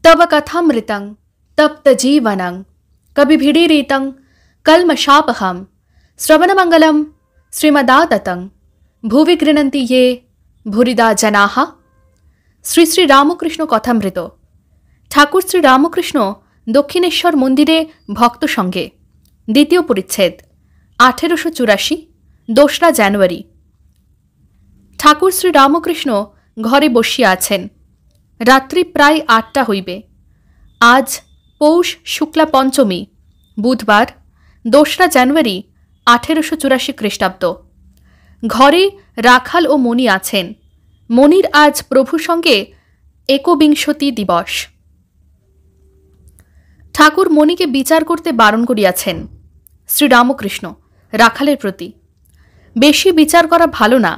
तव कथामृतं तप्तजीवनं कविभिडीरितं कल्मषापहं श्रवणमंगलं श्रीमदाततं भुवि गृह्णन्ति ये भूरिदा जनाः। শ্রী শ্রী রামকৃষ্ণ কথামৃত। ঠাকুর শ্রী রামকৃষ্ণ দক্ষিণেশ্বর মন্দিরে ভক্ত সঙ্গে, দ্বিতীয় পরিচ্ছেদ, 1884, 2রা জানুয়ারি। ঠাকুর শ্রী রামকৃষ্ণ ঘরে বসিয়া আছেন। রাত্রি প্রায় 8টা হইবে। আজ পৌষ শুক্লা পঞ্চমী, বুধবার, 2রা জানুয়ারি 1884 খ্রিস্টাব্দ। ঘরে রাখাল ও মণি আছেন। মণির আজ প্রভু সঙ্গে একবিংশতি দিবস। ঠাকুর মণিকে বিচার করতে বারণ করিয়াছেন। শ্রীরামকৃষ্ণ রাখালের প্রতি, বেশি বিচার করা ভালো না।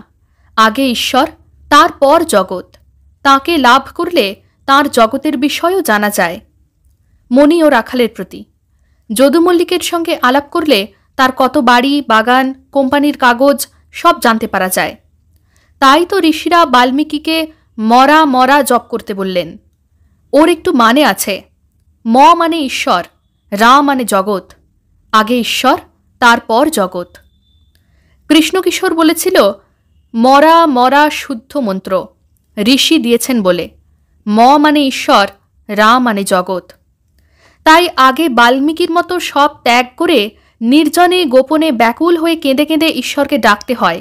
আগে ঈশ্বর, তারপর জগৎ। তাকে লাভ করলে তার জগতের বিষয়ও জানা যায়। মণি ও রাখালের প্রতি, যদু মল্লিকের সঙ্গে আলাপ করলে তার কত বাড়ি, বাগান, কোম্পানির কাগজ সব জানতে পারা যায়। তাই তো ঋষিরা বাল্মীকিকে মরা মরা জপ করতে বললেন। ওর একটু মানে আছে। ম মানে ঈশ্বর, রা মানে জগৎ। আগে ঈশ্বর, তারপর জগৎ। কৃষ্ণকিশোর বলেছিল, মরা মরা শুদ্ধ মন্ত্র ঋষি দিয়েছেন বলে। ম মানে ঈশ্বর, রা মানে জগৎ। তাই আগে বাল্মীকির মতো সব ত্যাগ করে নির্জনে গোপনে ব্যাকুল হয়ে কেঁদে কেঁদে ঈশ্বরকে ডাকতে হয়।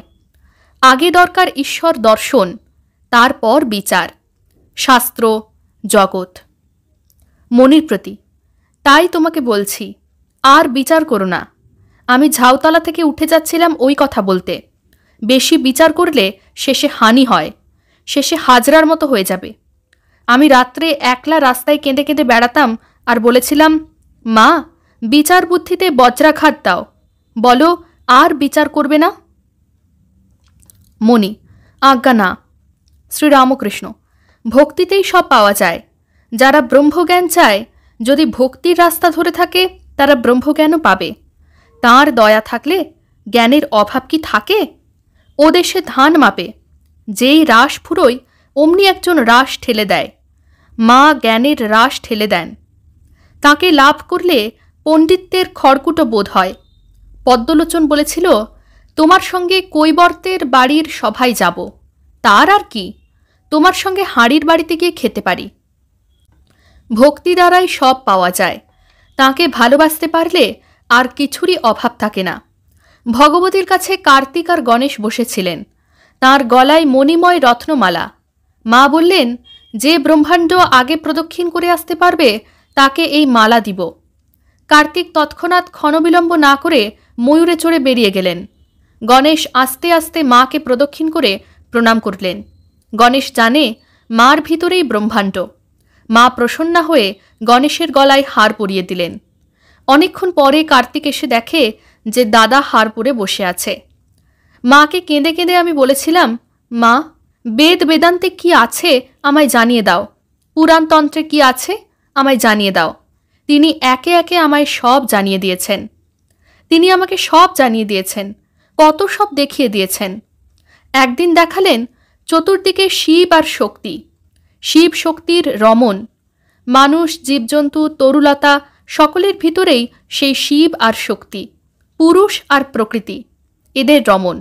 আগে দরকার ঈশ্বর দর্শন, তারপর বিচার, শাস্ত্র, জগৎ। মনির প্রতি, তাই তোমাকে বলছি, আর বিচার করো না। আমি ঝাউতলা থেকে উঠে যাচ্ছিলাম ওই কথা বলতে। বেশি বিচার করলে শেষে হানি হয়, শেষে হাজরার মতো হয়ে যাবে। আমি রাত্রে একলা রাস্তায় কেঁদে কেঁদে বেড়াতাম আর বলেছিলাম, মা, বিচার বুদ্ধিতে বজ্রাঘাত দাও, বলো আর বিচার করবে না। মণি, আজ্ঞা না। শ্রীরামকৃষ্ণ, ভক্তিতেই সব পাওয়া যায়। যারা ব্রহ্মজ্ঞান চায়, যদি ভক্তির রাস্তা ধরে থাকে, তারা ব্রহ্মজ্ঞানও পাবে। তাঁর দয়া থাকলে জ্ঞানের অভাব কি থাকে? ও দেশে ধান মাপে, যেই রাস ফুরোয় অমনি একজন রাস ঠেলে দেয়। মা জ্ঞানের রাস ঠেলে দেন। তাকে লাভ করলে পণ্ডিত্যের খড়কুটো বোধ হয়। পদ্মলোচন বলেছিল, তোমার সঙ্গে কৈবর্তের বাড়ির সভায় যাব, তার আর কি, তোমার সঙ্গে হাঁড়ির বাড়িতে গিয়ে খেতে পারি। ভক্তি দ্বারাই সব পাওয়া যায়। তাকে ভালোবাসতে পারলে আর কিছুরই অভাব থাকে না। ভগবতীর কাছে কার্তিক আর গণেশ বসেছিলেন। তার গলায় মণিময় রত্নমালা। মা বললেন, যে ব্রহ্মাণ্ড আগে প্রদক্ষিণ করে আসতে পারবে তাকে এই মালা দিব। কার্তিক তৎক্ষণাৎ ক্ষণবিলম্ব না করে ময়ূরে চড়ে বেরিয়ে গেলেন। গণেশ আস্তে আস্তে মাকে প্রদক্ষিণ করে প্রণাম করলেন। গণেশ জানে মার ভিতরেই ব্রহ্মাণ্ড। মা প্রসন্না হয়ে গণেশের গলায় হার পরিয়ে দিলেন। অনেকক্ষণ পরে কার্তিক এসে দেখে যে দাদা হার পরে বসে আছে। মাকে কেঁদে কেঁদে আমি বলেছিলাম, মা, বেদ বেদান্তে কি আছে আমায় জানিয়ে দাও, পুরাণতন্ত্রে কি আছে আমায় জানিয়ে দাও। তিনি একে একে আমায় সব জানিয়ে দিয়েছেন। তিনি আমাকে সব জানিয়ে দিয়েছেন, কত সব দেখিয়ে দিয়েছেন। একদিন দেখালেন চতুর্দিকে শিব আর শক্তি, শিব শক্তির রমণ। মানুষ, জীবজন্তু, তরুলতা সকলের ভিতরেই সেই শিব আর শক্তি, পুরুষ আর প্রকৃতি, এদের রমণ।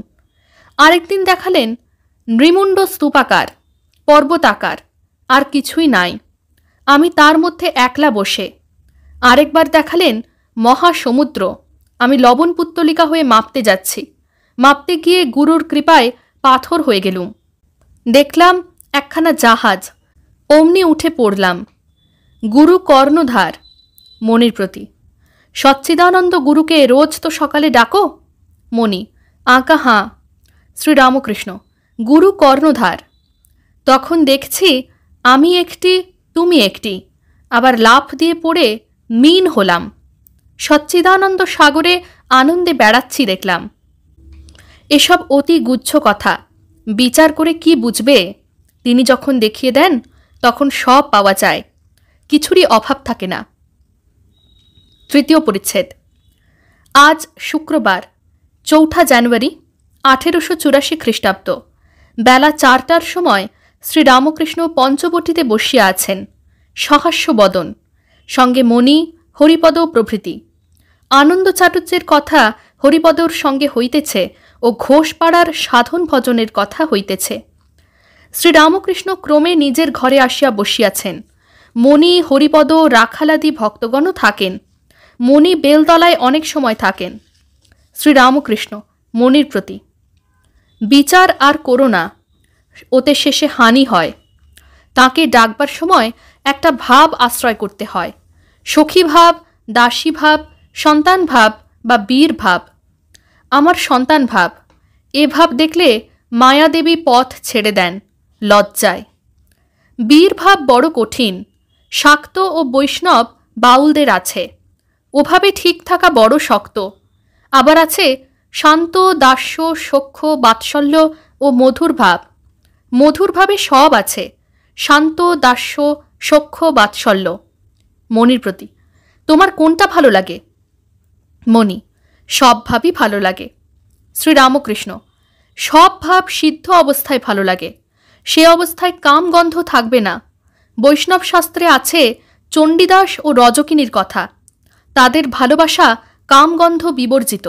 আরেকদিন দেখালেন নৃমুণ্ড স্তূপাকার, পর্বতাকার, আর কিছুই নাই, আমি তার মধ্যে একলা বসে। আরেকবার দেখালেন মহাসমুদ্র, আমি লবণ পুত্তলিকা হয়ে মাপতে যাচ্ছি। মাপতে গিয়ে গুরুর কৃপায় পাথর হয়ে গেলুম। দেখলাম একখানা জাহাজ, অমনি উঠে পড়লাম। গুরু কর্ণধার। মনির প্রতি, সচ্চিদানন্দ গুরুকে রোজ তো সকালে ডাকো। মণি, আঁকা হাঁ। শ্রীরামকৃষ্ণ, গুরু কর্ণধার। তখন দেখছি আমি একটি, তুমি একটি, আবার লাফ দিয়ে পড়ে মিন হলাম। সচ্চিদানন্দ সাগরে আনন্দে বেড়াচ্ছি দেখলাম। এসব অতি গুচ্ছ কথা, বিচার করে কি বুঝবে? তিনি যখন দেখিয়ে দেন তখন সব পাওয়া যায়, কিছুরই অভাব থাকে না। তৃতীয় পরিচ্ছেদ। আজ শুক্রবার 4 জানুয়ারি 1884 খ্রিস্টাব্দ। বেলা 4টার সময় শ্রীরামকৃষ্ণ পঞ্চবটিতে বসিয়া আছেন। সহাস্য বদন, সঙ্গে মণি, হরিপদ প্রভৃতি। আনন্দ চাটুর্যের কথা হরিপদর সঙ্গে হইতেছে ও ঘোষপাড়ার সাধন ভজনের কথা হইতেছে। শ্রীরামকৃষ্ণ ক্রমে নিজের ঘরে আসিয়া বসিয়াছেন। মণি, হরিপদ, রাখালাদি ভক্তগণও থাকেন। মণি বেলতলায় অনেক সময় থাকেন। শ্রীরামকৃষ্ণ মণির প্রতি: বিচার আর করো না, ওতে শেষে হানি হয়। তাকে ডাকবার সময় একটা ভাব আশ্রয় করতে হয়, সখী ভাব, দাসী ভাব, সন্তান ভাব বা বীর ভাব। আমার সন্তান ভাব, এ ভাব দেখলে মায়াদেবী পথ ছেড়ে দেন লজ্জায়। বীর ভাব বড় কঠিন, শাক্ত ও বৈষ্ণব বাউলদের আছে, ওভাবে ঠিক থাকা বড় শক্ত। আবার আছে শান্ত, দাস্য, সখ্য, বাৎসল্য ও মধুর ভাব। মধুর ভাবে সব আছে, শান্ত, দাস্য, সখ্য, বাৎসল্য। মণির প্রতি: তোমার কোনটা ভালো লাগে? মণি: সব ভাবই ভালো লাগে। শ্রীরামকৃষ্ণ: সব ভাব সিদ্ধ অবস্থায় ভালো লাগে, সে অবস্থায় কামগন্ধ থাকবে না। বৈষ্ণব শাস্ত্রে আছে চণ্ডীদাস ও রজকিনীর কথা, তাদের ভালোবাসা কামগন্ধ বিবর্জিত।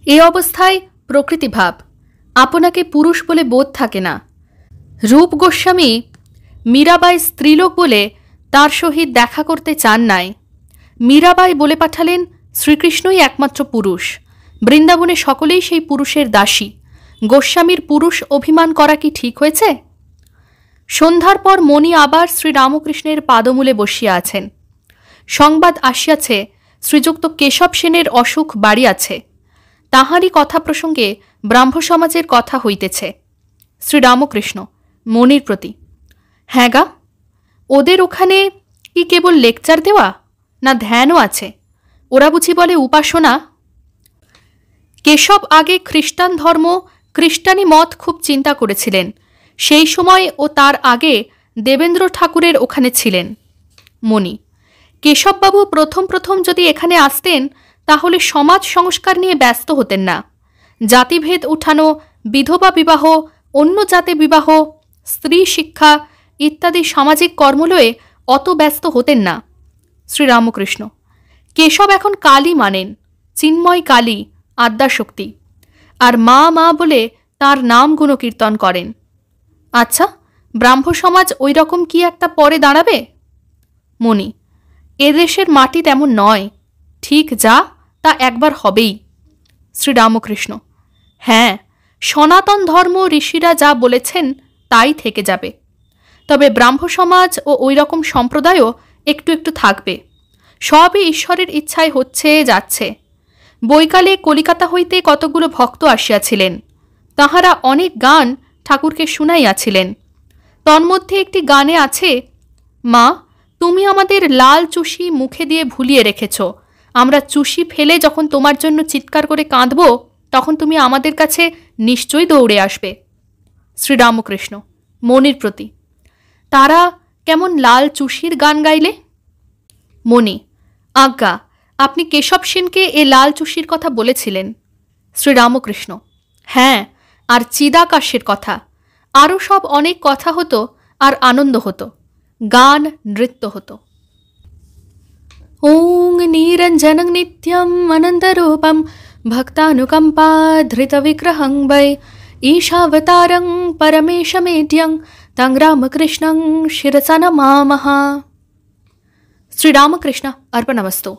এ অবস্থায় প্রকৃতিভাব, আপনাকে পুরুষ বলে বোধ থাকে না। রূপ গোস্বামী মীরাবাই স্ত্রীলোক বলে তার সহিত দেখা করতে চান নাই। মীরাবাই বলে পাঠালেন শ্রীকৃষ্ণই একমাত্র পুরুষ, বৃন্দাবনে সকলেই সেই পুরুষের দাসী। গোস্বামীর পুরুষ অভিমান করা কি ঠিক হয়েছে? সন্ধ্যার পর মণি আবার শ্রীরামকৃষ্ণের পাদমূলে বসিয়া আছেন। সংবাদ আসিয়াছে শ্রীযুক্ত কেশব সেনের অসুখ বাড়িয়াছে। তাহারই কথা প্রসঙ্গে ব্রাহ্মসমাজের কথা হইতেছে। শ্রীরামকৃষ্ণ মণির প্রতি: হ্যাঁ গা, ওদের ওখানে কি কেবল লেকচার দেওয়া, না ধ্যানও আছে? ওরা বুঝি বলে উপাসনা? কেশব আগে খ্রিস্টান ধর্ম, খ্রিস্টানি মত খুব চিন্তা করেছিলেন। সেই সময় ও তার আগে দেবেন্দ্র ঠাকুরের ওখানে ছিলেন। মণি: কেশববাবু প্রথম প্রথম যদি এখানে আসতেন তাহলে সমাজ সংস্কার নিয়ে ব্যস্ত হতেন না। জাতিভেদ উঠানো, বিধবা বিবাহ, অন্য জাতে বিবাহ, স্ত্রী শিক্ষা ইত্যাদি সামাজিক কর্মলয়ে অত ব্যস্ত হতেন না। শ্রীরামকৃষ্ণ: কেশব এখন কালী মানেন, চিন্ময় কালী, আদ্যাশক্তি, আর মা মা বলে তার নাম গুণকীর্তন করেন। আচ্ছা, ব্রাহ্ম সমাজ ওই রকম কি একটা পরে দাঁড়াবে? মণি: এদেশের মাটি তেমন নয়, ঠিক যা তা একবার হবেই। শ্রীরামকৃষ্ণ: হ্যাঁ, সনাতন ধর্ম ঋষিরা যা বলেছেন তাই থেকে যাবে। তবে ব্রাহ্ম সমাজ ও ওই রকম সম্প্রদায়ও একটু একটু থাকবে। সবই ঈশ্বরের ইচ্ছায় হচ্ছে যাচ্ছে। বৈকালে কলিকাতা হইতে কতগুলো ভক্ত আসিয়াছিলেন। তাহারা অনেক গান ঠাকুরকে শুনাইয়াছিলেন। তন্মধ্যে একটি গানে আছে: মা, তুমি আমাদের লাল চুষি মুখে দিয়ে ভুলিয়ে রেখেছ। আমরা চুষি ফেলে যখন তোমার জন্য চিৎকার করে কাঁদব, তখন তুমি আমাদের কাছে নিশ্চয়ই দৌড়ে আসবে। শ্রীরামকৃষ্ণ মণির প্রতি: তারা কেমন লাল চুষির গান গাইলে? মণি: আজ্ঞা, আপনি কেশব সেনকে এ লাল চুষির কথা বলেছিলেন। শ্রীরামকৃষ্ণ: হ্যাঁ, আর চিদাকাশের কথা, আরও সব অনেক কথা হতো, আর আনন্দ হতো, গান নৃত্য হতো। ওং নিরঞ্জনং নিত্যম অনন্তরূপম ভক্তানুকম্পা ধৃত বিগ্রহং বৈ ঈশাবতারং পরমেশমেঢ্যং তং রামকৃষ্ণং শিরসা নমামঃ। শ্রীরামকৃষ্ণ अर्पणमस्तु।